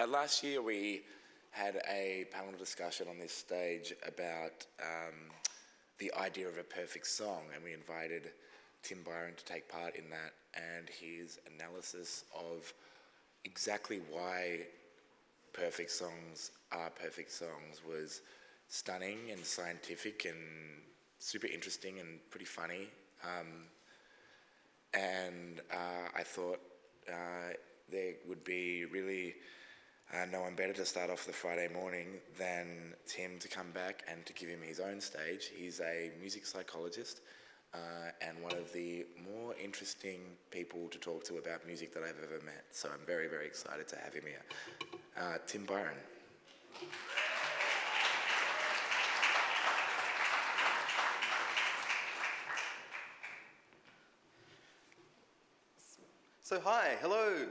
Last year we had a panel discussion on this stage about the idea of a perfect song, and we invited Tim Byron to take part in that, and his analysis of exactly why perfect songs are perfect songs was stunning and scientific and super interesting and pretty funny. I thought there would be really no one better to start off the Friday morning than Tim to come back and to give him his own stage. He's a music psychologist and one of the more interesting people to talk to about music that I've ever met. So I'm very, very excited to have him here. Tim Byron. So hi, hello.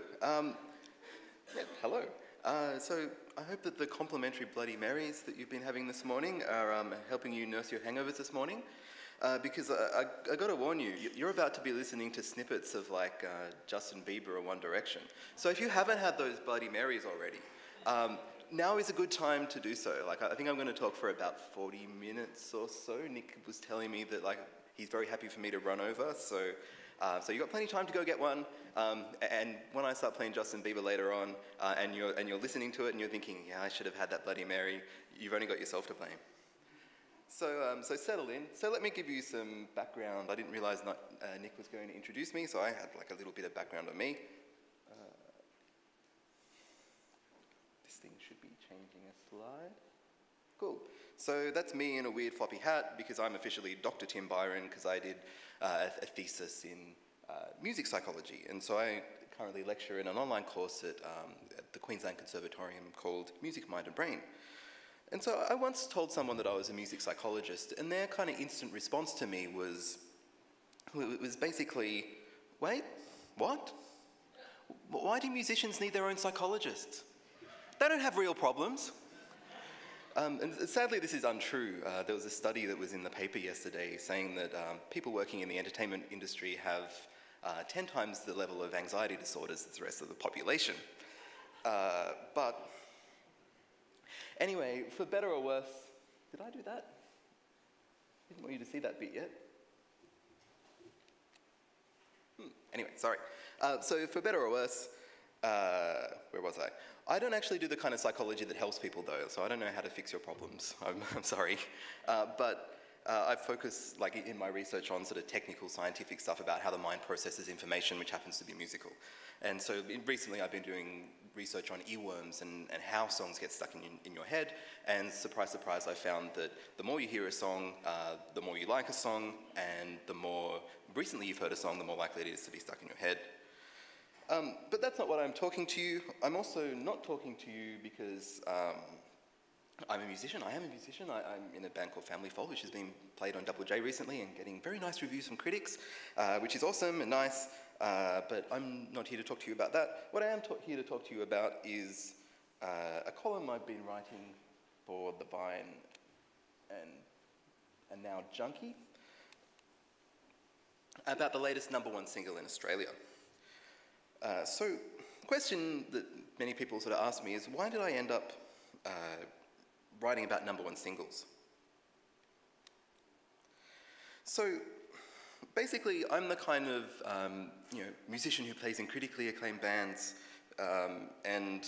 Hello. So I hope that the complimentary Bloody Marys that you've been having this morning are helping you nurse your hangovers this morning. Because I got to warn you, you're about to be listening to snippets of like Justin Bieber or One Direction. So if you haven't had those Bloody Marys already, now is a good time to do so. Like I think I'm going to talk for about 40 minutes or so. Nick was telling me that like he's very happy for me to run over. So you've got plenty of time to go get one. And when I start playing Justin Bieber later on, and you're listening to it and you're thinking, yeah, I should have had that Bloody Mary, you've only got yourself to blame. So settle in. So let me give you some background. I didn't realize Nick was going to introduce me, so I had like a little bit of background on me. This thing should be changing a slide. Cool. So that's me in a weird floppy hat because I'm officially Dr. Tim Byron because I did a thesis in music psychology. And so I currently lecture in an online course at the Queensland Conservatorium called Music, Mind and Brain. And so I once told someone that I was a music psychologist, and their kind of instant response to me was basically, wait, what? Why do musicians need their own psychologists? They don't have real problems. And sadly, this is untrue. There was a study that was in the paper yesterday saying that people working in the entertainment industry have 10 times the level of anxiety disorders as the rest of the population. But anyway, for better or worse, did I do that? I didn't want you to see that bit yet. Anyway, sorry. So for better or worse, where was I? I don't actually do the kind of psychology that helps people though, so I don't know how to fix your problems. I'm sorry. But I focus like in my research on sort of technical scientific stuff about how the mind processes information, which happens to be musical. And so recently I've been doing research on earworms and how songs get stuck in your head. And surprise, surprise, I found that the more you hear a song, the more you like a song, and the more recently you've heard a song, the more likely it is to be stuck in your head. But that's not what I'm talking to you. I'm also not talking to you because I'm a musician. I am a musician. I'm in a band called Family Fold, which has been played on Double J recently and getting very nice reviews from critics, which is awesome and nice. But I'm not here to talk to you about that. What I am here to talk to you about is a column I've been writing for The Vine and now Junkie about the latest #1 single in Australia. So the question that many people sort of ask me is, why did I end up writing about #1 singles? So basically, I'm the kind of musician who plays in critically acclaimed bands, and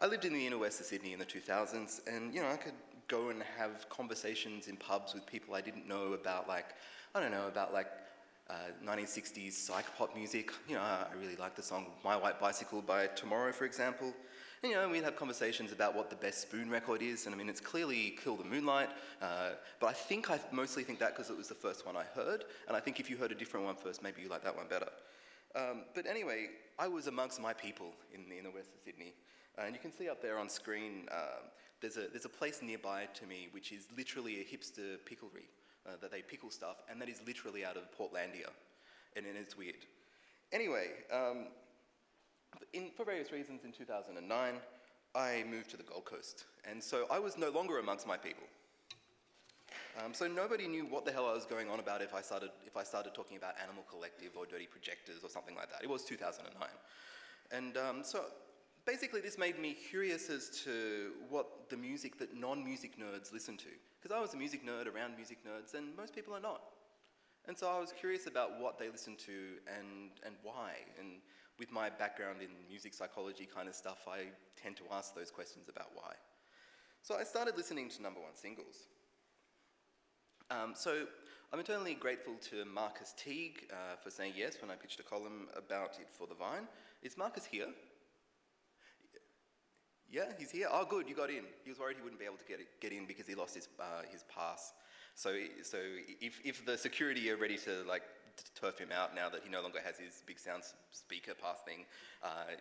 I lived in the inner west of Sydney in the 2000s, and I could go and have conversations in pubs with people I didn't know about, like, I don't know, about like 1960s psych pop music. I really like the song My White Bicycle by Tomorrow, for example. And we'd have conversations about what the best Spoon record is, and I mean, it's clearly Kill the Moonlight, but I mostly think that because it was the first one I heard, and I think if you heard a different one first, maybe you like that one better. But anyway, I was amongst my people in the inner west of Sydney, and you can see up there on screen, there's a place nearby to me which is literally a hipster picklery. That they pickle stuff, and that is literally out of Portlandia, and it's weird. Anyway, for various reasons in 2009, I moved to the Gold Coast, and so I was no longer amongst my people. So nobody knew what the hell I was going on about if I started talking about Animal Collective or Dirty Projectors or something like that. It was 2009. And so basically this made me curious as to what the music that non-music nerds listen to. Because I was a music nerd around music nerds, and most people are not. And so I was curious about what they listen to and why. And with my background in music psychology kind of stuff, I tend to ask those questions about why. So I started listening to number one singles. So I'm eternally grateful to Marcus Teague for saying yes when I pitched a column about it for The Vine. Is Marcus here? Yeah, he's here. Oh, good, you got in. He was worried he wouldn't be able to get in because he lost his pass. So if the security are ready to like turf him out now that he no longer has his BIGSOUND speaker pass thing,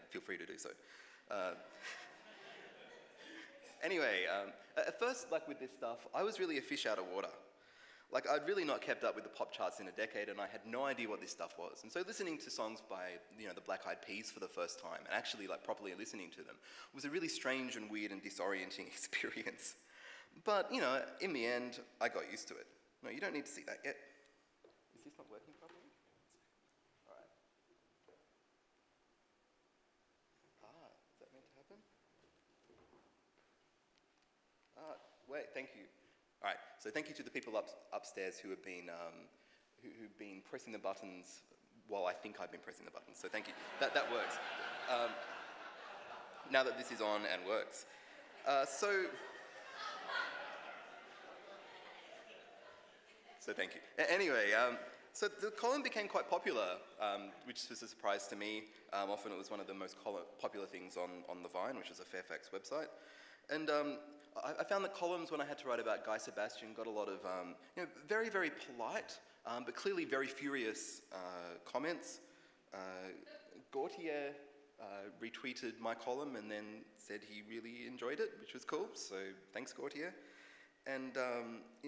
feel free to do so. Anyway, at first, like with this stuff, I was really a fish out of water. Like, I'd really not kept up with the pop charts in a decade, and I had no idea what this stuff was. And so listening to songs by, the Black Eyed Peas for the first time, and actually like properly listening to them, was a really strange and weird and disorienting experience. But, in the end, I got used to it. No, you don't need to see that yet. Is this not working properly? All right. Is that meant to happen? Wait, thank you. All right, so thank you to the people upstairs who have been who've been pressing the buttons while I think I've been pressing the buttons. So thank you. That works. Now that this is on and works, so thank you. Anyway, so the column became quite popular, which was a surprise to me. Often it was one of the most popular things on the Vine, which is a Fairfax website, and. I found that columns, when I had to write about Guy Sebastian, got a lot of very, very polite, but clearly very furious comments. Gautier retweeted my column and then said he really enjoyed it, which was cool, so thanks, Gautier. And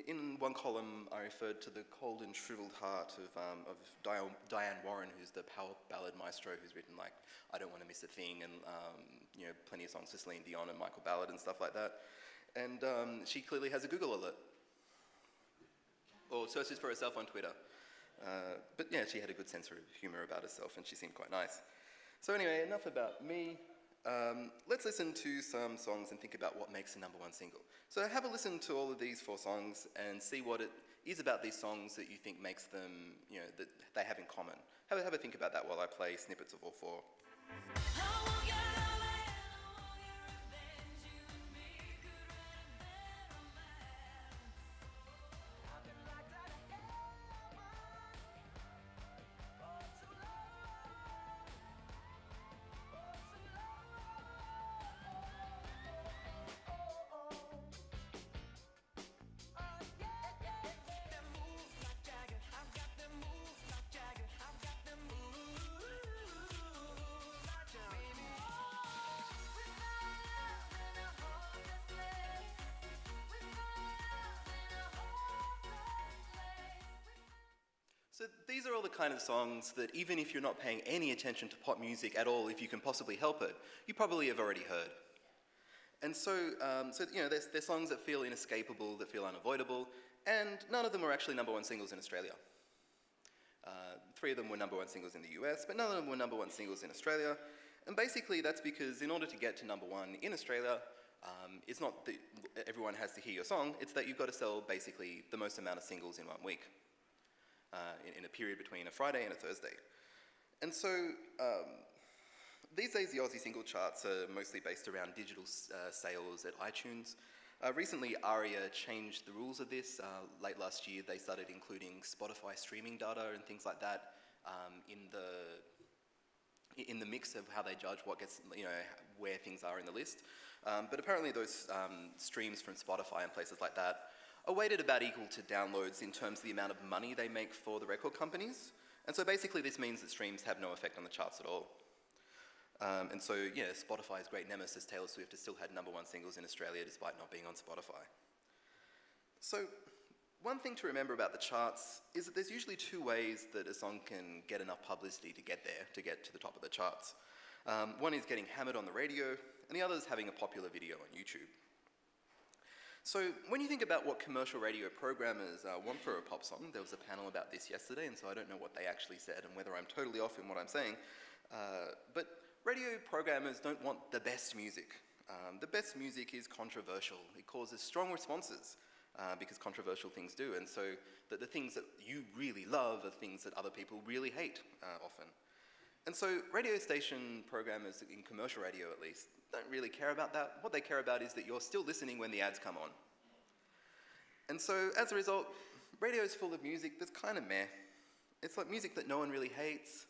in one column, I referred to the cold and shriveled heart of Diane Warren, who's the power ballad maestro, who's written like I Don't Want to Miss a Thing and plenty of songs for Celine Dion and Michael Ballard and stuff like that. And she clearly has a Google alert. Or searches for herself on Twitter. But yeah, she had a good sense of humour about herself and she seemed quite nice. So anyway, enough about me. Let's listen to some songs and think about what makes a number one single. So have a listen to all of these 4 songs and see what it is about these songs that you think makes them, that they have in common. Have a think about that while I play snippets of all 4. So these are all the kind of songs that even if you're not paying any attention to pop music at all, if you can possibly help it, you probably have already heard. And so they're songs that feel inescapable, that feel unavoidable, and none of them were actually number one singles in Australia. 3 of them were number one singles in the US, but none of them were number one singles in Australia. And basically that's because in order to get to number one in Australia, it's not that everyone has to hear your song, it's that you've got to sell basically the most amount of singles in 1 week. In a period between a Friday and a Thursday. And so these days the Aussie single charts are mostly based around digital sales at iTunes. Recently ARIA changed the rules of this. Late last year they started including Spotify streaming data and things like that in the mix of how they judge what gets, where things are in the list. But apparently those streams from Spotify and places like that are weighted about equal to downloads in terms of the amount of money they make for the record companies. And so basically this means that streams have no effect on the charts at all. And so, Spotify's great nemesis Taylor Swift has still had number one singles in Australia despite not being on Spotify. So, one thing to remember about the charts is that there's usually 2 ways that a song can get enough publicity to get there, to get to the top of the charts. One is getting hammered on the radio, and the other is having a popular video on YouTube. So when you think about what commercial radio programmers want for a pop song, there was a panel about this yesterday, and so I don't know what they actually said and whether I'm totally off in what I'm saying. But radio programmers don't want the best music. The best music is controversial. It causes strong responses because controversial things do, and so the things that you really love are things that other people really hate often. And so radio station programmers, in commercial radio at least, don't really care about that. What they care about is that you're still listening when the ads come on. And so as a result, radio is full of music that's kind of meh. It's like music that no one really hates,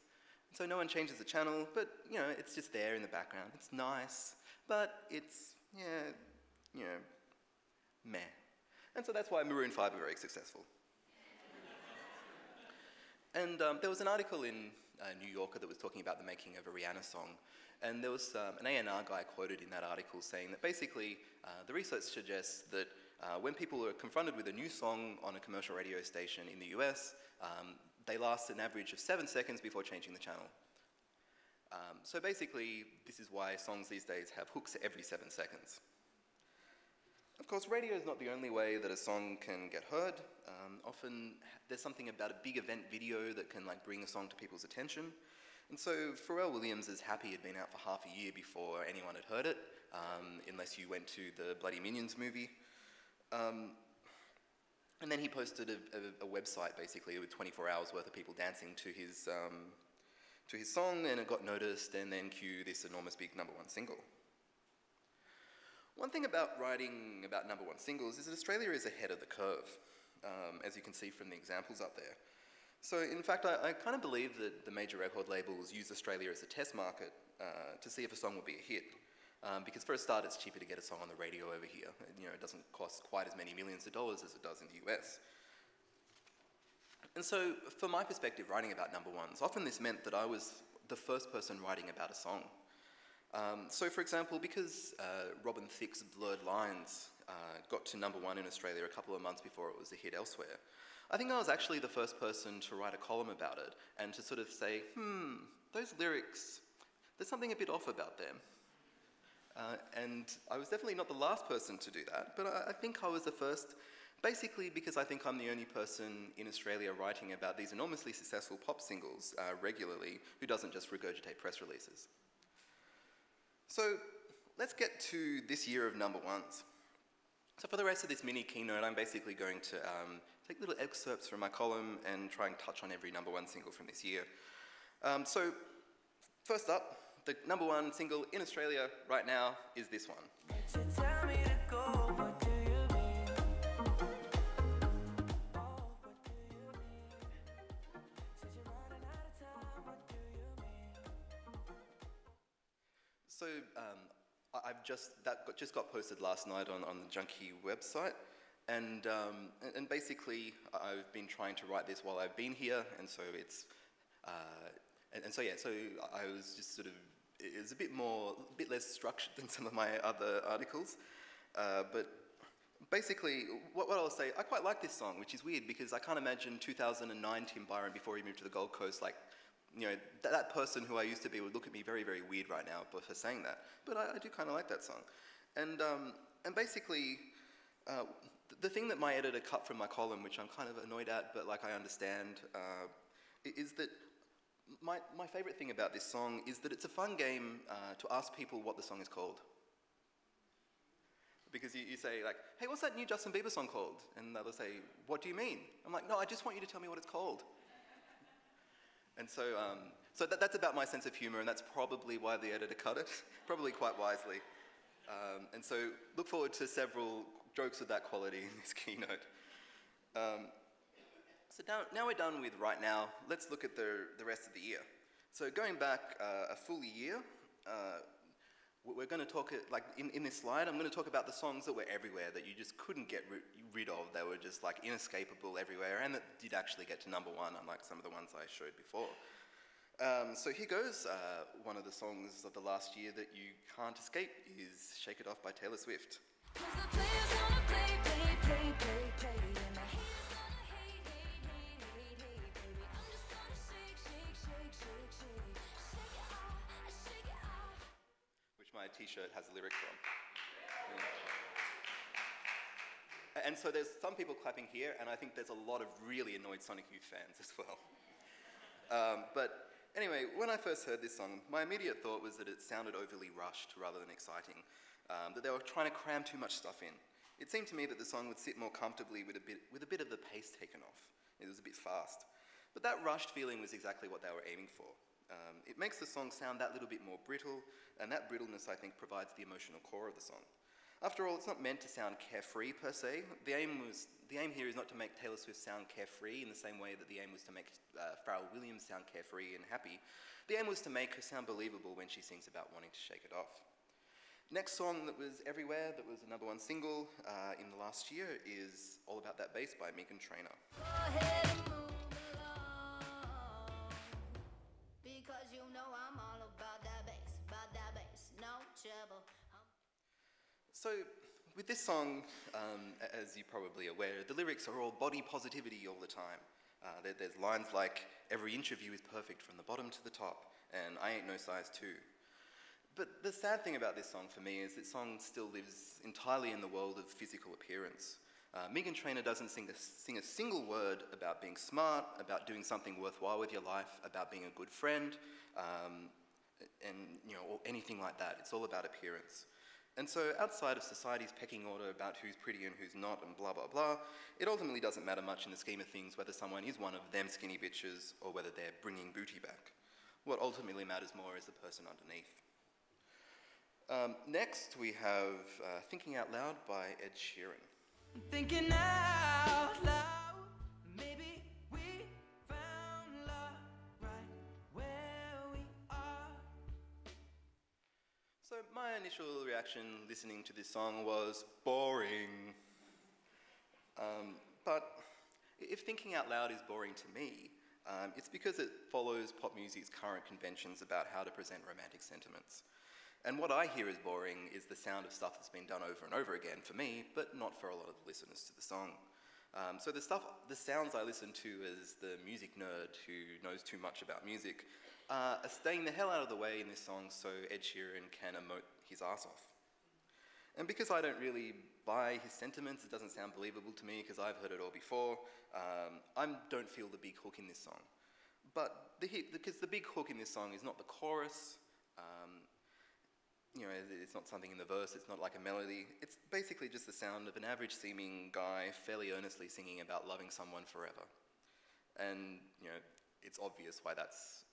so no one changes the channel, but you know, it's just there in the background. It's nice, but it's, yeah, you know, meh. And so that's why Maroon 5 are very successful. And there was an article in New Yorker that was talking about the making of a Rihanna song, and there was an A&R guy quoted in that article saying that basically the research suggests that when people are confronted with a new song on a commercial radio station in the US, they last an average of 7 seconds before changing the channel. So basically, this is why songs these days have hooks every 7 seconds. Of course, radio is not the only way that a song can get heard. Often there's something about a big event video that can like bring a song to people's attention. And so Pharrell Williams is happy had been out for half a year before anyone had heard it, unless you went to the Bloody Minions movie. And then he posted a website basically with 24 hours worth of people dancing to his song, and it got noticed, and then cue this enormous big #1 single. One thing about writing about #1 singles is that Australia is ahead of the curve, as you can see from the examples up there. So in fact, I kind of believe that the major record labels use Australia as a test market to see if a song will be a hit. Because for a start, it's cheaper to get a song on the radio over here. You know, it doesn't cost quite as many millions of dollars as it does in the US. And so, from my perspective, writing about #1s, often this meant that I was the first person writing about a song. So, for example, because Robin Thicke's Blurred Lines got to #1 in Australia a couple of months before it was a hit elsewhere, I think I was actually the first person to write a column about it and to sort of say, those lyrics, there's something a bit off about them. And I was definitely not the last person to do that, but I think I was the first, basically because I think I'm the only person in Australia writing about these enormously successful pop singles regularly who doesn't just regurgitate press releases. So let's get to this year of #1s. So for the rest of this mini keynote, I'm basically going to take little excerpts from my column and try and touch on every #1 single from this year. So first up, the #1 single in Australia right now is this one. So that just got posted last night on the Junkie website, and basically I've been trying to write this while I've been here, and so it's so I was just sort of, it was a bit less structured than some of my other articles, but basically what I'll say, I quite like this song, which is weird because I can't imagine 2009 Tim Byron before he moved to the Gold Coast, like, you know, that person who I used to be would look at me very, very weird right now for saying that. But I do kind of like that song. And basically, the thing that my editor cut from my column, which I'm kind of annoyed at, but like I understand, is that my favorite thing about this song is that it's a fun game to ask people what the song is called. Because you say like, hey, what's that new Justin Bieber song called? And they'll say, what do you mean? I'm like, no, I just want you to tell me what it's called. And so, that's about my sense of humor, and that's probably why the editor cut it, probably quite wisely. And so look forward to several jokes of that quality in this keynote. So now we're done with right now. Let's look at the rest of the year. So going back a full year, we're going to talk, like in this slide, I'm going to talk about the songs that were everywhere, that you just couldn't get rid of. They were just like inescapable everywhere, and that did actually get to #1, unlike some of the ones I showed before. So here goes. One of the songs of the last year that you can't escape is Shake It Off by Taylor Swift. Which my t-shirt has a lyric from. And so there's some people clapping here, and I think there's a lot of really annoyed Sonic Youth fans as well. But Anyway, when I first heard this song, my immediate thought was that it sounded overly rushed rather than exciting, that they were trying to cram too much stuff in. It seemed to me that the song would sit more comfortably with a bit of the pace taken off. It was a bit fast. But that rushed feeling was exactly what they were aiming for. It makes the song sound that little bit more brittle, and that brittleness, I think, provides the emotional core of the song. After all, it's not meant to sound carefree per se. The aim here is not to make Taylor Swift sound carefree in the same way that the aim was to make Pharrell Williams sound carefree and happy. The aim was to make her sound believable when she sings about wanting to shake it off. Next song that was everywhere, that was a #1 single in the last year, is All About That Bass by Meghan Trainor. Go ahead and move along, because you know I'm all about that bass, no trouble. So, with this song, as you're probably aware, the lyrics are all body positivity all the time. There's lines like, every inch of you is perfect from the bottom to the top, and I ain't no size 2. But the sad thing about this song for me is this song still lives entirely in the world of physical appearance. Meghan Trainor doesn't sing a single word about being smart, about doing something worthwhile with your life, about being a good friend, and or anything like that. It's all about appearance. And so outside of society's pecking order about who's pretty and who's not and blah, blah, blah, it ultimately doesn't matter much in the scheme of things whether someone is one of them skinny bitches or whether they're bringing booty back. What ultimately matters more is the person underneath. Next, we have Thinking Out Loud by Ed Sheeran. Thinking out loud, maybe we found love right where we are. So my initial reaction listening to this song was boring. But if Thinking Out Loud is boring to me, it's because it follows pop music's current conventions about how to present romantic sentiments. And what I hear as boring is the sound of stuff that's been done over and over again for me, but not for a lot of the listeners to the song. So the sounds I listen to as the music nerd who knows too much about music are staying the hell out of the way in this song so Ed Sheeran can emote his ass off. And because I don't really buy his sentiments, it doesn't sound believable to me because I've heard it all before, I don't feel the big hook in this song. But because the big hook in this song is not the chorus, it's not something in the verse, it's not like a melody. It's basically just the sound of an average-seeming guy fairly earnestly singing about loving someone forever. And, it's obvious why that's,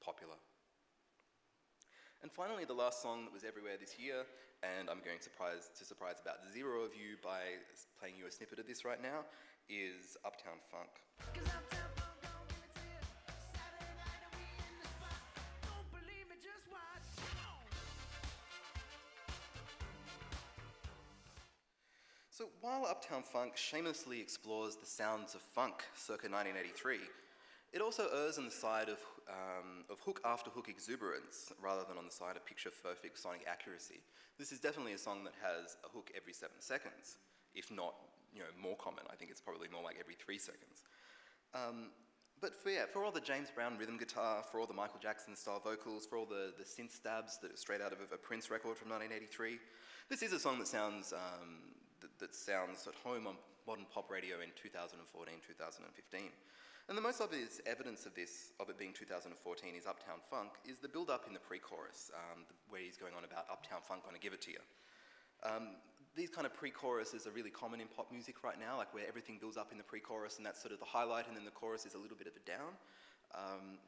popular. And finally, the last song that was everywhere this year, and I'm going to surprise about 0 of you by playing you a snippet of this right now, is Uptown Funk. So while Uptown Funk shamelessly explores the sounds of funk circa 1983, it also errs on the side of hook after hook exuberance rather than on the side of picture-perfect sonic accuracy. This is definitely a song that has a hook every 7 seconds, if not more common. I think it's probably more like every 3 seconds. But for all the James Brown rhythm guitar, for all the Michael Jackson style vocals, for all the synth stabs that are straight out of a Prince record from 1983, this is a song that sounds at home on modern pop radio in 2014, 2015. And the most obvious evidence of it being 2014 is Uptown Funk, is the build-up in the pre-chorus, where he's going on about Uptown Funk, gonna give it to you. These kind of pre-choruses are really common in pop music right now, like where everything builds up in the pre-chorus and that's sort of the highlight and then the chorus is a little bit of a down.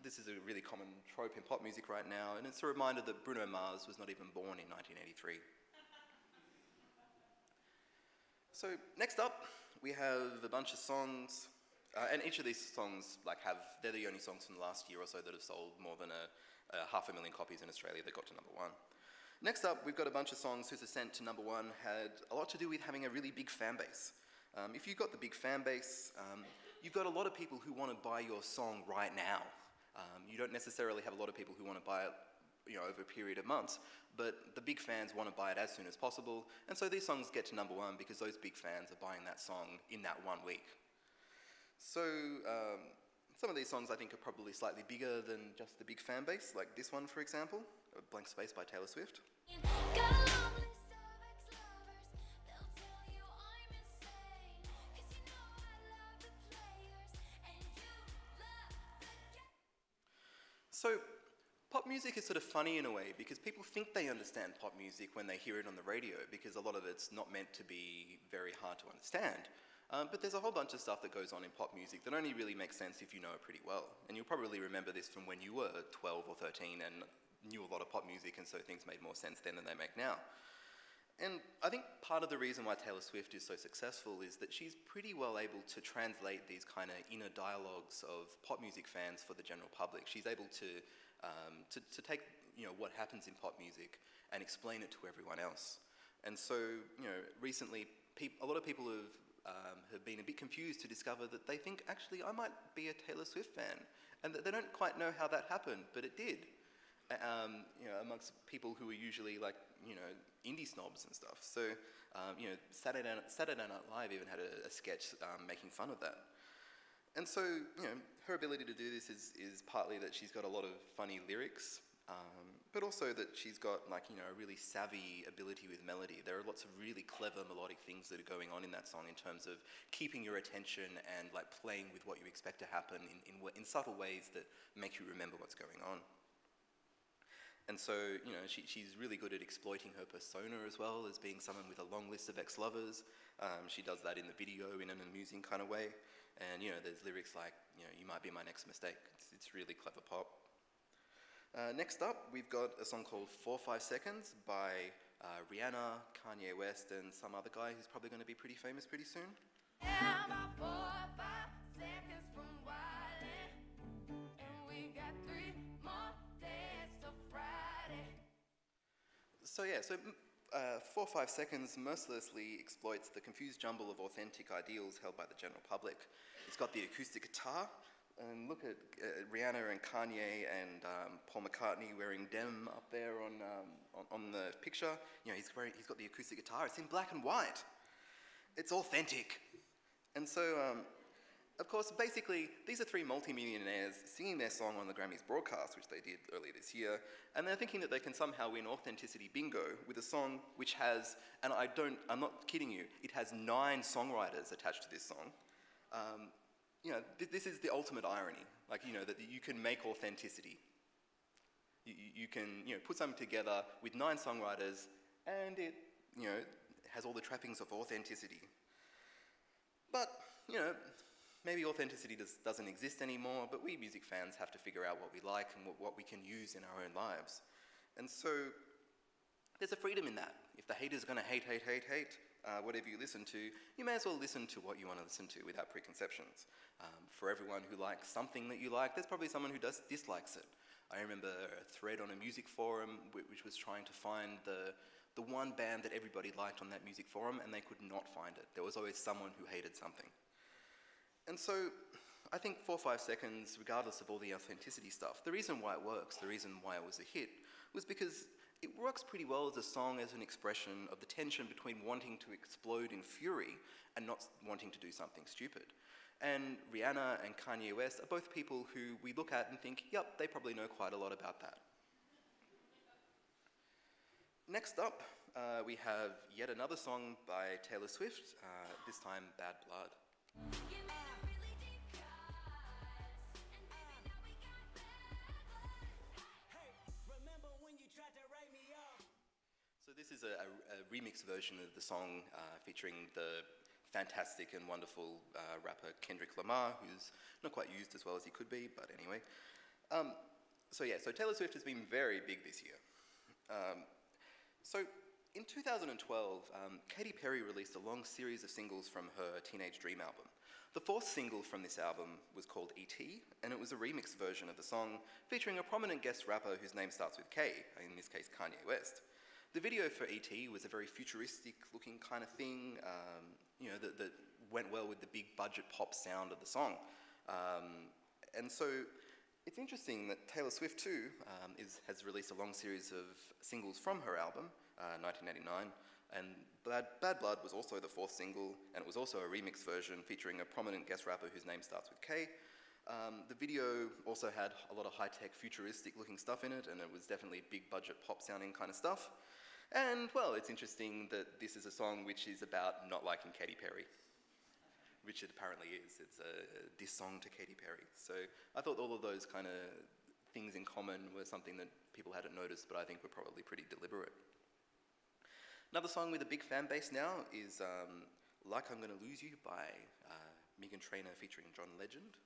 This is a really common trope in pop music right now, and it's a reminder that Bruno Mars was not even born in 1983. So next up, we have a bunch of songs, and each of these songs they're the only songs from the last year or so that have sold more than 500,000 copies in Australia that got to #1. Next up, we've got a bunch of songs whose ascent to #1 had a lot to do with having a really big fan base. If you've got the big fan base, you've got a lot of people who want to buy your song right now. You don't necessarily have a lot of people who want to buy it over a period of months, but the big fans want to buy it as soon as possible, and so these songs get to #1 because those big fans are buying that song in that 1 week. So some of these songs I think are probably slightly bigger than just the big fan base, like this one, for example, Blank Space by Taylor Swift. So, pop music is sort of funny in a way because people think they understand pop music when they hear it on the radio because a lot of it's not meant to be very hard to understand. But there's a whole bunch of stuff that goes on in pop music that only really makes sense if you know it pretty well. And you'll probably remember this from when you were 12 or 13 and knew a lot of pop music, and so things made more sense then than they make now. And I think part of the reason why Taylor Swift is so successful is that she's pretty well able to translate these kind of inner dialogues of pop music fans for the general public. She's able to take what happens in pop music and explain it to everyone else. And so recently a lot of people have been a bit confused to discover that they think actually I might be a Taylor Swift fan, and that they don't quite know how that happened, but it did. Amongst people who are usually like indie snobs and stuff. So Saturday Night Live even had a sketch making fun of that. And so her ability to do this is partly that she's got a lot of funny lyrics, but also that she's got a really savvy ability with melody. There are lots of really clever melodic things that are going on in that song in terms of keeping your attention and playing with what you expect to happen in subtle ways that make you remember what's going on. And so, she's really good at exploiting her persona as well as being someone with a long list of ex-lovers. She does that in the video in an amusing kind of way. And, there's lyrics like, you might be my next mistake. It's really clever pop. Next up, we've got a song called 4 5 Seconds by Rihanna, Kanye West, and some other guy who's probably going to be pretty famous pretty soon. Yeah, about 4 or 5 seconds from wildin', and we got 3 more days till Friday. So 4 5 Seconds mercilessly exploits the confused jumble of authentic ideals held by the general public. It's got the acoustic guitar, and look at Rihanna and Kanye and Paul McCartney wearing denim up there on the picture. He's got the acoustic guitar. It's in black and white. It's authentic. And so, of course, basically, these are 3 multi-millionaires singing their song on the Grammys broadcast, which they did earlier this year, and they're thinking that they can somehow win authenticity bingo with a song which has, and I'm not kidding you, it has 9 songwriters attached to this song. This is the ultimate irony, that you can make authenticity. You can, put something together with 9 songwriters, and it, has all the trappings of authenticity. But, maybe authenticity doesn't exist anymore, but we music fans have to figure out what we like and what we can use in our own lives. And so, there's a freedom in that. If the haters are going to hate, whatever you listen to, you may as well listen to what you want to listen to without preconceptions. For everyone who likes something that you like, there's probably someone who dislikes it. I remember a thread on a music forum which was trying to find the one band that everybody liked on that music forum, and they could not find it. There was always someone who hated something. And so, I think 4 5 Seconds, regardless of all the authenticity stuff, the reason why it works, the reason why it was a hit, was because it works pretty well as a song, as an expression of the tension between wanting to explode in fury and not wanting to do something stupid. And Rihanna and Kanye West are both people who we look at and think, yep, they probably know quite a lot about that. Next up, we have yet another song by Taylor Swift, this time Bad Blood. You made a really deep cuts, and baby, now we got bad blood. Hey, remember when you tried to write me off? So this is a remix version of the song featuring the fantastic and wonderful rapper Kendrick Lamar, who's not quite used as well as he could be, but anyway. So Taylor Swift has been very big this year. So in 2012, Katy Perry released a long series of singles from her Teenage Dream album. The 4th single from this album was called E.T., and it was a remix version of the song featuring a prominent guest rapper whose name starts with K, in this case Kanye West. The video for E.T. was a very futuristic-looking kind of thing, that went well with the big budget pop sound of the song. And so it's interesting that Taylor Swift too has released a long series of singles from her album, 1989, and Bad Blood was also the 4th single, and it was also a remix version featuring a prominent guest rapper whose name starts with K. The video also had a lot of high-tech, futuristic-looking stuff in it, and it was definitely big budget pop-sounding kind of stuff. And, well, it's interesting that this is a song which is about not liking Katy Perry, which it apparently is. It's a diss song to Katy Perry. So I thought all of those kind of things in common were something that people hadn't noticed, but I think were probably pretty deliberate. Another song with a big fan base now is Like I'm Gonna Lose You by Meghan Trainor featuring John Legend.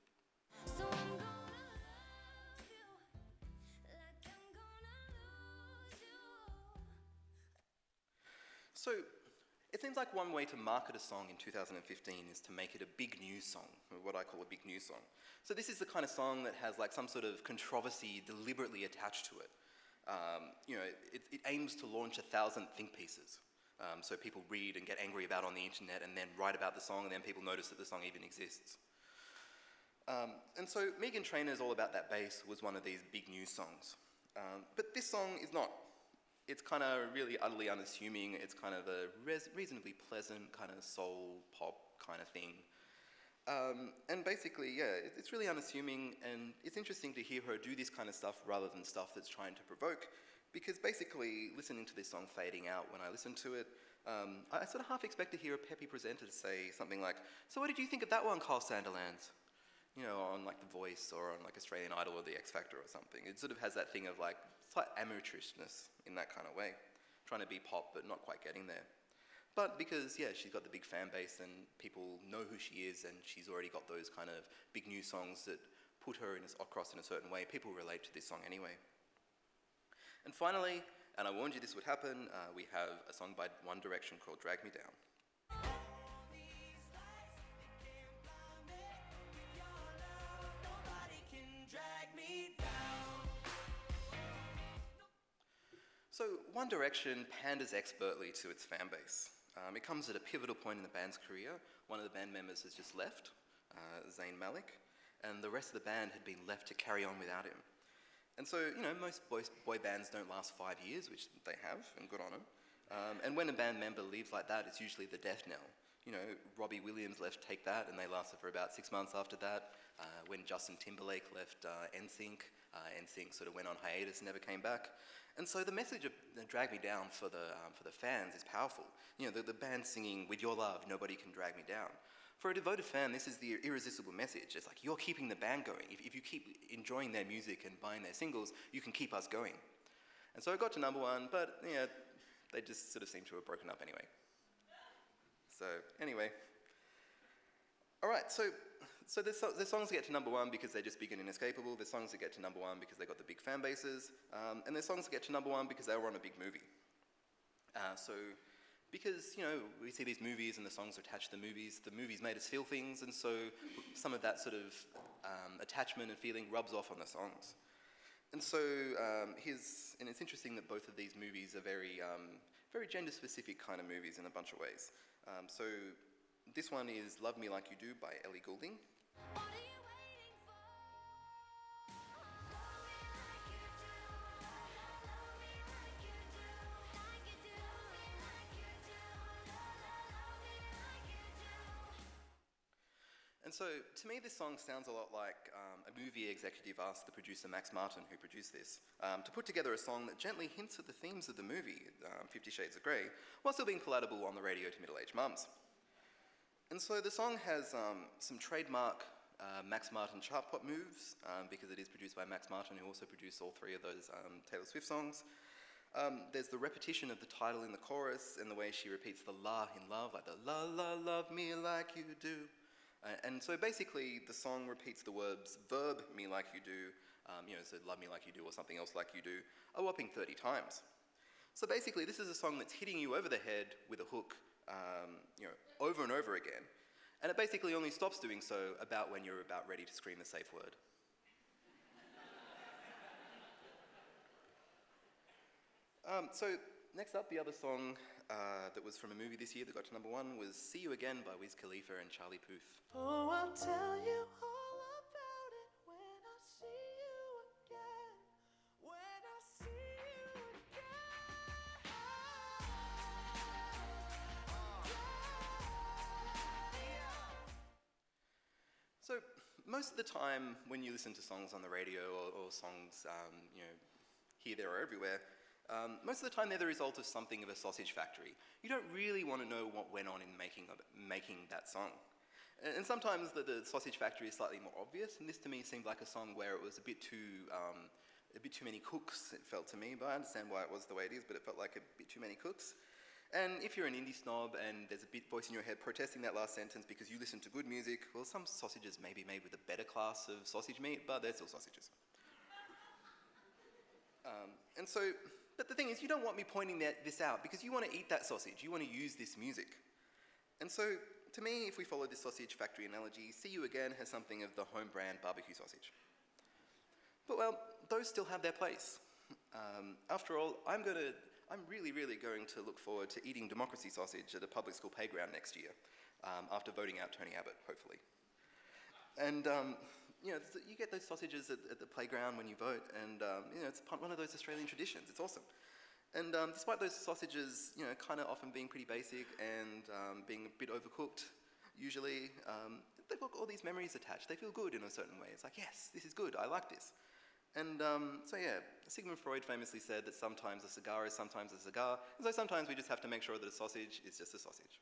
So I'm gonna love you like I'm gonna lose you. So it seems like one way to market a song in 2015 is to make it a big news song, or what I call a big news song. So this is the kind of song that has like some sort of controversy deliberately attached to it. It aims to launch 1,000 think pieces. So people read and get angry about on the internet and then write about the song, and then people notice that the song even exists. And so Meghan Trainor's All About That Bass was one of these big news songs. But this song is not. It's kind of really utterly unassuming. It's kind of a reasonably pleasant kind of soul pop kind of thing. And basically, yeah, it's really unassuming, and it's interesting to hear her do this kind of stuff rather than stuff that's trying to provoke, because basically listening to this song fading out when I listen to it, I sort of half expect to hear a peppy presenter say something like, "So what did you think of that one, Carl Sanderlands?" You know, on like The Voice or on like Australian Idol or The X Factor or something. It sort of has that thing of like slight amateurishness in that kind of way, trying to be pop but not quite getting there. But because, yeah, she's got the big fan base and people know who she is, and she's already got those kind of big news songs that put her across in a certain way, people relate to this song anyway. And finally, and I warned you this would happen, we have a song by One Direction called Drag Me Down. So One Direction panders expertly to its fan base. It comes at a pivotal point in the band's career. One of the band members has just left, Zayn Malik, and the rest of the band had been left to carry on without him. And so, you know, most boy bands don't last 5 years, which they have, and good on them. And when a band member leaves like that, it's usually the death knell. You know, Robbie Williams left Take That, and they lasted for about 6 months after that. When Justin Timberlake left NSYNC, NSYNC sort of went on hiatus and never came back. And so the message of Drag Me Down for the fans is powerful. You know, the band singing, "With your love, nobody can drag me down." For a devoted fan, this is the irresistible message. It's like, you're keeping the band going. If you keep enjoying their music and buying their singles, you can keep us going. And so it got to #1, but yeah, they just sort of seem to have broken up anyway. So anyway. All right, so there's songs that get to #1 because they're just big and inescapable. There's songs that get to #1 because they got the big fan bases. And there's songs that get to #1 because they were on a big movie. Because, you know, we see these movies and the songs are attached to the movies made us feel things, and so some of that sort of attachment and feeling rubs off on the songs. And so and it's interesting that both of these movies are very gender-specific kind of movies in a bunch of ways. So this one is Love Me Like You Do by Ellie Goulding. What are you waiting for? Love me like you do. Love me like you do. Like you do. Like you do. Love me like you do. And so, to me, this song sounds a lot like a movie executive asked the producer Max Martin, who produced this, to put together a song that gently hints at the themes of the movie, 50 Shades of Grey, while still being palatable on the radio to middle-aged mums. And so the song has some trademark Max Martin chart pop moves, because it is produced by Max Martin, who also produced all 3 of those Taylor Swift songs. There's the repetition of the title in the chorus and the way she repeats the la in love, like the la la love me like you do. And so basically the song repeats the verbs verb me like you do, so love me like you do or something else like you do, a whopping 30 times. So basically this is a song that's hitting you over the head with a hook, over and over again. And it basically only stops doing so about when you're about ready to scream the safe word. So next up, the other song that was from a movie this year that got to #1 was See You Again by Wiz Khalifa and Charlie Puth. Oh, I'll tell you all about it when I see you again. When I see you again. So most of the time when you listen to songs on the radio or songs, here, there, or everywhere, most of the time they're the result of something of a sausage factory. You don't really want to know what went on in making that song. And sometimes the Sausage Factory is slightly more obvious, and this to me seemed like a song where it was a bit too many cooks, it felt to me, but I understand why it was the way it is, but it felt like a bit too many cooks. And if you're an indie snob and there's a bit voice in your head protesting that last sentence because you listen to good music, well, some sausages may be made with a better class of sausage meat, but they're still sausages. But the thing is, you don't want me pointing this out because you want to eat that sausage, you want to use this music. And so, to me, if we follow this Sausage Factory analogy, See You Again has something of the home brand barbecue sausage. But well, those still have their place. After all, I'm really, really going to look forward to eating democracy sausage at a public school playground next year, after voting out Tony Abbott, hopefully. And you get those sausages at the playground when you vote, and it's one of those Australian traditions. It's awesome. And despite those sausages, kind of often being pretty basic and being a bit overcooked, usually, they've got all these memories attached. They feel good in a certain way. It's like, yes, this is good. I like this. And so yeah, Sigmund Freud famously said that sometimes a cigar is sometimes a cigar, and so sometimes we just have to make sure that a sausage is just a sausage.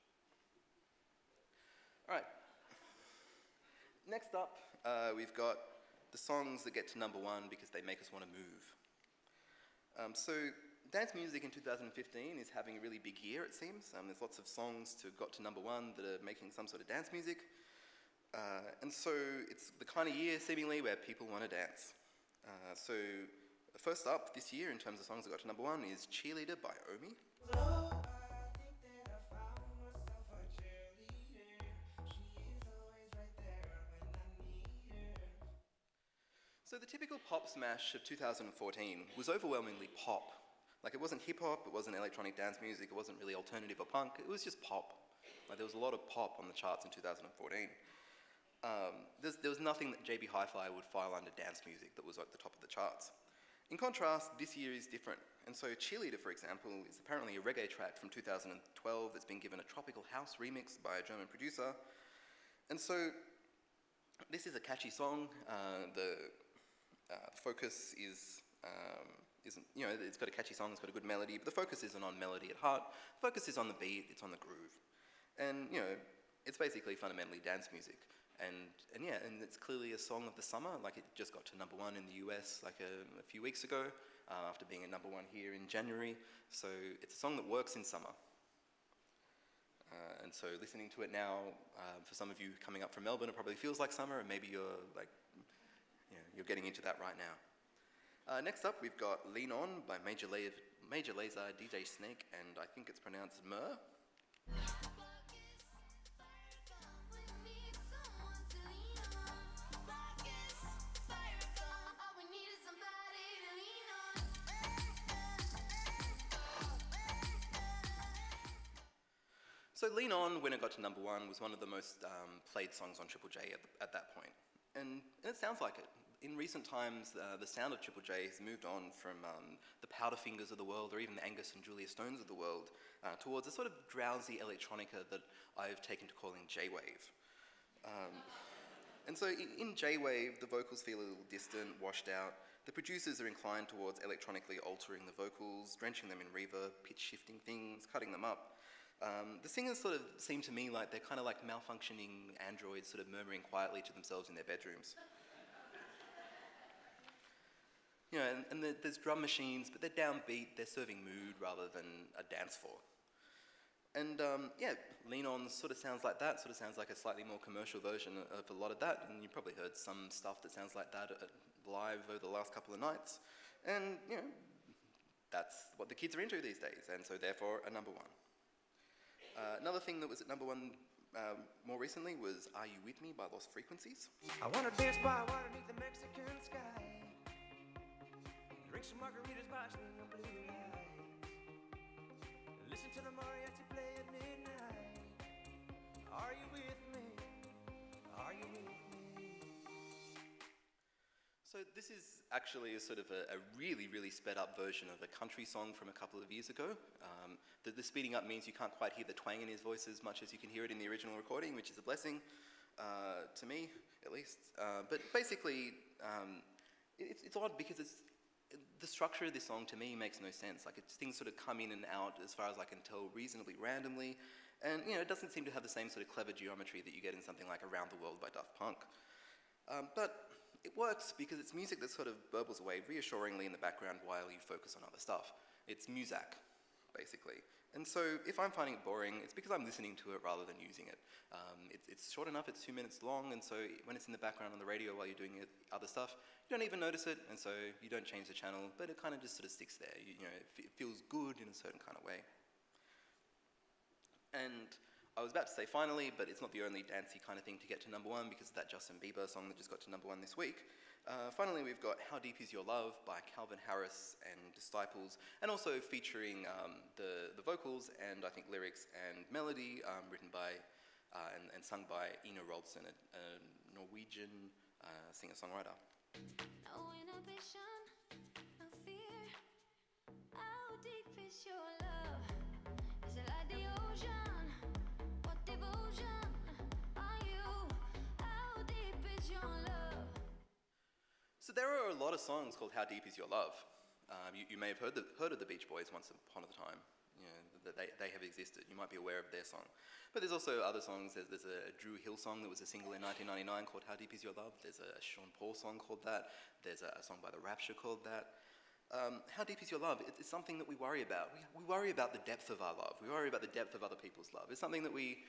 All right. Next up, we've got the songs that get to #1 because they make us want to move. So dance music in 2015 is having a really big year, it seems. There's lots of songs got to #1 that are making some sort of dance music. And so it's the kind of year, seemingly, where people want to dance. So first up this year, in terms of songs that got to #1, is Cheerleader by Omi. So the typical pop smash of 2014 was overwhelmingly pop. Like, it wasn't hip-hop, it wasn't electronic dance music, it wasn't really alternative or punk, it was just pop. Like, there was a lot of pop on the charts in 2014. There was nothing that JB Hi-Fi would file under dance music that was at the top of the charts. In contrast, this year is different. And so Cheerleader, for example, is apparently a reggae track from 2012 that's been given a tropical house remix by a German producer. And so this is a catchy song. The focus it's got a catchy song, it's got a good melody, but the focus isn't on melody at heart. The focus is on the beat, it's on the groove. And, it's basically fundamentally dance music. And it's clearly a song of the summer. Like, it just got to #1 in the US like a few weeks ago, after being at #1 here in January. So it's a song that works in summer. And so listening to it now, for some of you coming up from Melbourne, it probably feels like summer, and maybe you're getting into that right now. Next up, we've got Lean On by Major Lazer, DJ Snake, and I think it's pronounced Mur. So Lean On, when it got to #1, was one of the most played songs on Triple J at that point. And it sounds like it. In recent times, the sound of Triple J has moved on from the Powderfingers of the world, or even the Angus and Julia Stones of the world, towards a sort of drowsy electronica that I've taken to calling J-Wave. And so in J-Wave, the vocals feel a little distant, washed out. The producers are inclined towards electronically altering the vocals, drenching them in reverb, pitch-shifting things, cutting them up. The singers sort of seem to me like they're kind of like malfunctioning androids sort of murmuring quietly to themselves in their bedrooms. And there's drum machines, but they're downbeat, they're serving mood rather than a dance floor. And Lean On sort of sounds like that, sort of sounds like a slightly more commercial version of a lot of that, and you probably heard some stuff that sounds like that live over the last couple of nights. And, that's what the kids are into these days, and so therefore a #1. Another thing that was at #1 more recently was Are You With Me by Lost Frequencies. I wanna dance by water beneath the Mexican sky. Drink some margaritas by swinging blue lights. Listen to the mariachi play at midnight. Are you with me? Are you with me? So this is actually a sort of a really, really sped up version of a country song from a couple of years ago. The speeding up means you can't quite hear the twang in his voice as much as you can hear it in the original recording, which is a blessing, to me, at least. But basically, it's odd because the structure of this song to me makes no sense. Like things sort of come in and out as far as I can tell reasonably randomly, and it doesn't seem to have the same sort of clever geometry that you get in something like Around the World by Daft Punk. But it works because it's music that sort of burbles away reassuringly in the background while you focus on other stuff. It's muzak, basically. And so if I'm finding it boring, it's because I'm listening to it rather than using it. It's short enough, it's 2 minutes long, and so when it's in the background on the radio while you're doing other stuff, you don't even notice it, and so you don't change the channel, but it kind of just sort of sticks there. It feels good in a certain kind of way. And I was about to say finally, but it's not the only dancey kind of thing to get to #1 because of that Justin Bieber song that just got to #1 this week. Finally, we've got How Deep Is Your Love by Calvin Harris and Disciples, and also featuring the vocals and I think lyrics and melody written by and sung by Ina Ronson, a Norwegian singer-songwriter. No inhibition, no fear. How deep is your love? Is it like the ocean? What devotion are you? How deep is your love? So there are a lot of songs called How Deep Is Your Love. You may have heard of the Beach Boys once upon a time. That they have existed. You might be aware of their song. But there's also other songs. There's a Drew Hill song that was a single in 1999 called How Deep Is Your Love. There's a Sean Paul song called that. There's a song by The Rapture called that. How deep is your love? It's something that we worry about. We worry about the depth of our love. We worry about the depth of other people's love. It's something that we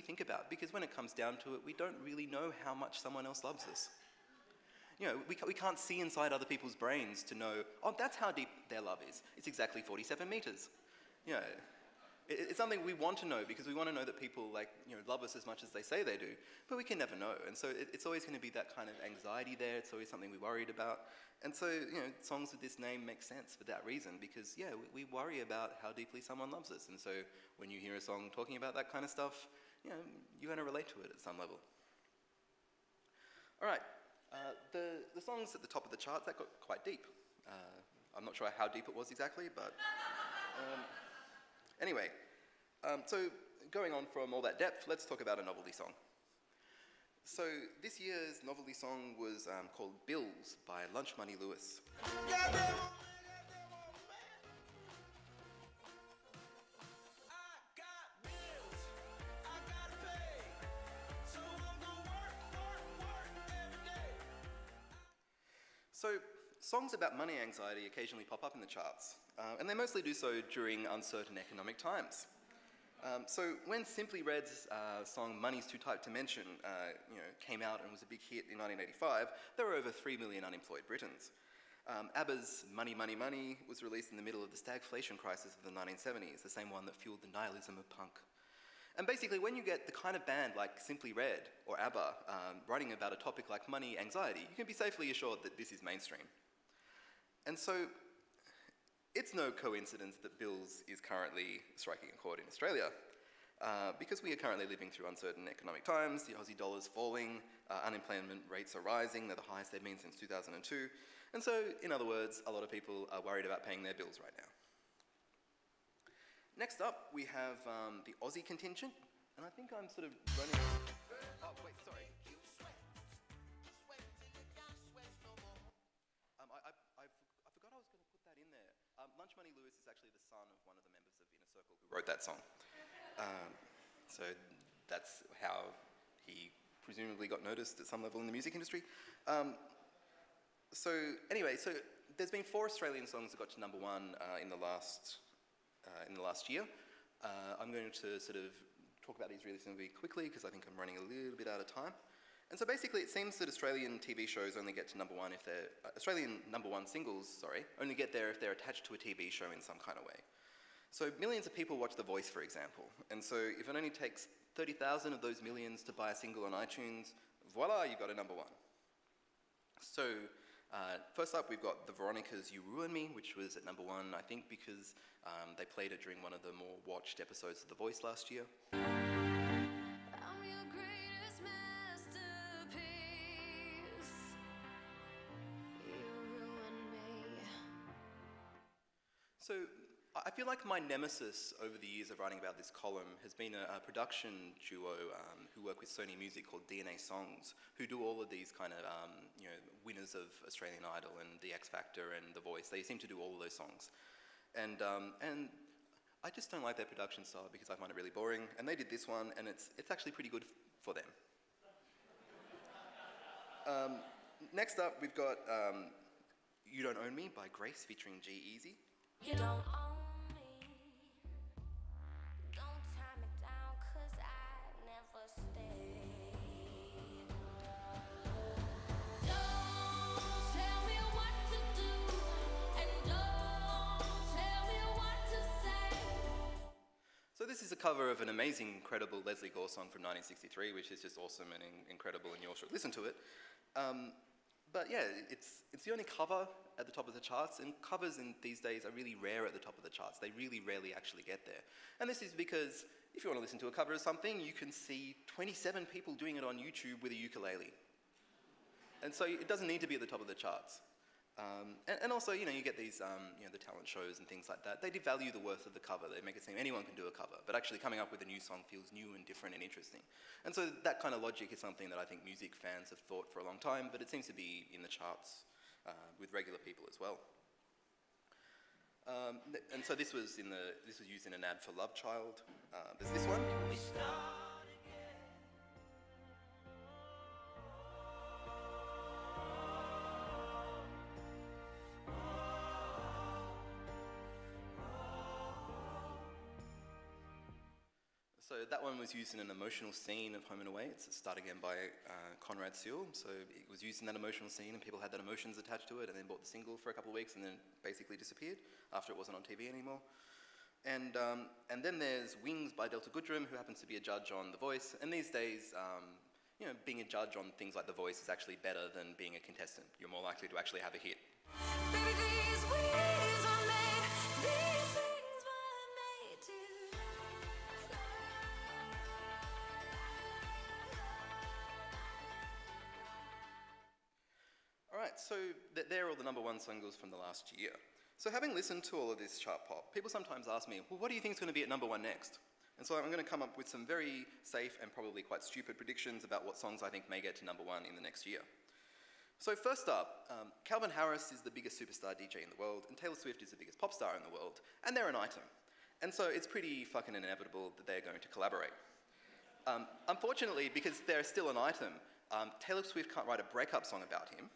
think about, because when it comes down to it, we don't really know how much someone else loves us. We can't see inside other people's brains to know, oh, that's how deep their love is. It's exactly 47 meters. It's something we want to know because we want to know that people love us as much as they say they do, but we can never know. And so it's always going to be that kind of anxiety there. It's always something we're worried about. And so, songs with this name make sense for that reason because, we worry about how deeply someone loves us. And so when you hear a song talking about that kind of stuff, you're going to relate to it at some level. All right. The songs at the top of the charts, that got quite deep. I'm not sure how deep it was exactly, but anyway. So going on from all that depth, let's talk about a novelty song. So this year's novelty song was called Bills by Lunch Money Lewis. So, songs about money anxiety occasionally pop up in the charts, and they mostly do so during uncertain economic times. So when Simply Red's song Money's Too Tight to Mention came out and was a big hit in 1985, there were over 3 million unemployed Britons. ABBA's Money, Money, Money was released in the middle of the stagflation crisis of the 1970s, the same one that fueled the nihilism of punk. And basically, when you get the kind of band like Simply Red or ABBA writing about a topic like money anxiety, you can be safely assured that this is mainstream. And so, it's no coincidence that Bills is currently striking a chord in Australia, because we are currently living through uncertain economic times. The Aussie dollar's falling, unemployment rates are rising, they're the highest they've been since 2002. And so, in other words, a lot of people are worried about paying their bills right now. Next up, we have the Aussie contingent, and I think I'm sort of running... Oh, wait, sorry. I forgot I was going to put that in there. Lunch Money Lewis is actually the son of one of the members of Inner Circle who wrote that song. So that's how he presumably got noticed at some level in the music industry. So anyway, so there's been 4 Australian songs that got to #1 in the last year. I'm going to sort of talk about these really quickly because I think I'm running a little bit out of time. And so basically it seems that Australian TV shows only get to #1 if they're... Australian #1 singles, only get there if they're attached to a TV show in some kind of way. So millions of people watch The Voice, for example. And so if it only takes 30,000 of those millions to buy a single on iTunes, voila, you've got a #1. So first up, we've got The Veronicas' You Ruin Me, which was at #1, I think, because they played it during one of the more watched episodes of The Voice last year. I'm your greatest masterpiece. You ruined me. So I feel like my nemesis over the years of writing about this column has been a production duo who work with Sony Music called DNA Songs, who do all of these kind of winners of Australian Idol and The X Factor and The Voice. They seem to do all of those songs, and I just don't like their production style because I find it really boring. And they did this one, and it's actually pretty good for them. Next up, we've got You Don't Own Me by Grace featuring G-Eazy. You don't own me. Don't tie me down, 'cause I never stay. Don't tell me what to do, and don't tell me what to say. So this is a cover of an amazing, incredible Leslie Gore song from 1963, which is just awesome and incredible, and you all should listen to it. But yeah, it's the only cover at the top of the charts, and covers in these days are really rare at the top of the charts. They really rarely actually get there. And this is because if you want to listen to a cover of something, you can see 27 people doing it on YouTube with a ukulele. And so it doesn't need to be at the top of the charts. And also, you get these, the talent shows and things like that. They devalue the worth of the cover. They make it seem anyone can do a cover, but actually coming up with a new song feels new and different and interesting. And so that kind of logic is something that I think music fans have thought for a long time, but it seems to be in the charts with regular people as well. And so this was used in an ad for Love Child. There's this one. So that one was used in an emotional scene of Home and Away. It's Start Again by Conrad Sewell. So it was used in that emotional scene, and people had that emotions attached to it, and then bought the single for a couple of weeks, and then basically disappeared after it wasn't on TV anymore. And then there's Wings by Delta Goodrem, who happens to be a judge on The Voice. And these days, being a judge on things like The Voice is actually better than being a contestant. You're more likely to actually have a hit. Baby, these wings were made, these wings were made to fly. Alright, so they're all the #1 singles from the last year. So having listened to all of this chart pop, people sometimes ask me, well, what do you think is going to be at #1 next? And so I'm going to come up with some very safe and probably quite stupid predictions about what songs I think may get to #1 in the next year. So first up, Calvin Harris is the biggest superstar DJ in the world, and Taylor Swift is the biggest pop star in the world, and they're an item. And so it's pretty fucking inevitable that they're going to collaborate. Unfortunately, because they're still an item, Taylor Swift can't write a breakup song about him.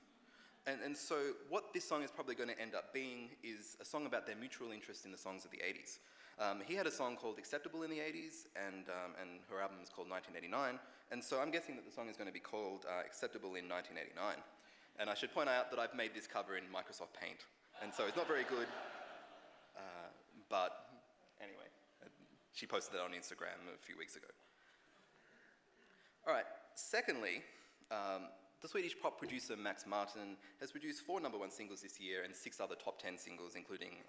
And so what this song is probably going to end up being is a song about their mutual interest in the songs of the 80s. He had a song called Acceptable in the 80s, and her album is called 1989, and so I'm guessing that the song is going to be called Acceptable in 1989. And I should point out that I've made this cover in Microsoft Paint, and so it's not very good, but anyway, she posted that on Instagram a few weeks ago. All right, secondly, the Swedish pop producer Max Martin has produced 4 #1 singles this year and 6 other top 10 singles, including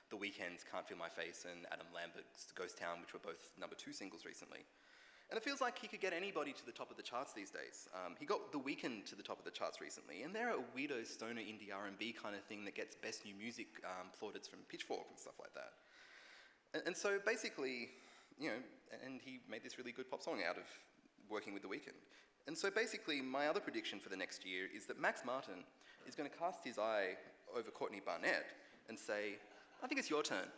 The Weeknd's Can't Feel My Face and Adam Lambert's Ghost Town, which were both #2 singles recently. And it feels like he could get anybody to the top of the charts these days. He got The Weeknd to the top of the charts recently, and they're a weirdo stoner indie R&B kind of thing that gets best new music plaudits from Pitchfork and stuff like that. And so basically, and he made this really good pop song out of working with The Weeknd. And so basically, my other prediction for the next year is that Max Martin is going to cast his eye over Courtney Barnett and say, I think it's your turn.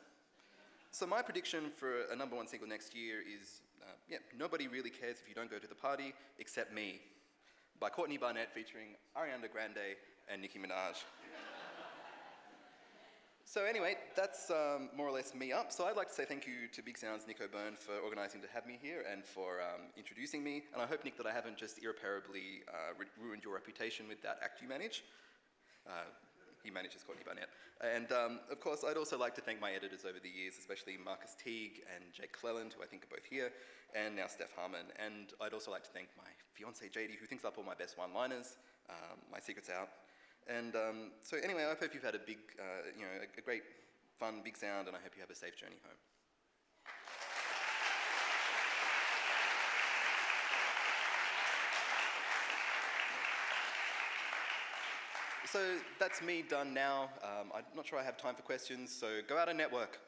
So my prediction for a #1 single next year is, Nobody Really Cares If You Don't Go to the Party Except Me by Courtney Barnett featuring Ariana Grande and Nicki Minaj. So anyway, that's more or less me up. So I'd like to say thank you to Big Sound's Nick O'Byrne for organising to have me here and for introducing me. And I hope, Nick, that I haven't just irreparably ruined your reputation with that act you manage. He manages Courtney Barnett. And of course, I'd also like to thank my editors over the years, especially Marcus Teague and Jake Cleland, who I think are both here, and now Steph Harmon. And I'd also like to thank my fiancée, JD, who thinks up all my best one-liners. My secret's out. And so anyway, I hope you've had a great, fun, Big Sound, and I hope you have a safe journey home. So that's me done now. I'm not sure I have time for questions, so go out and network.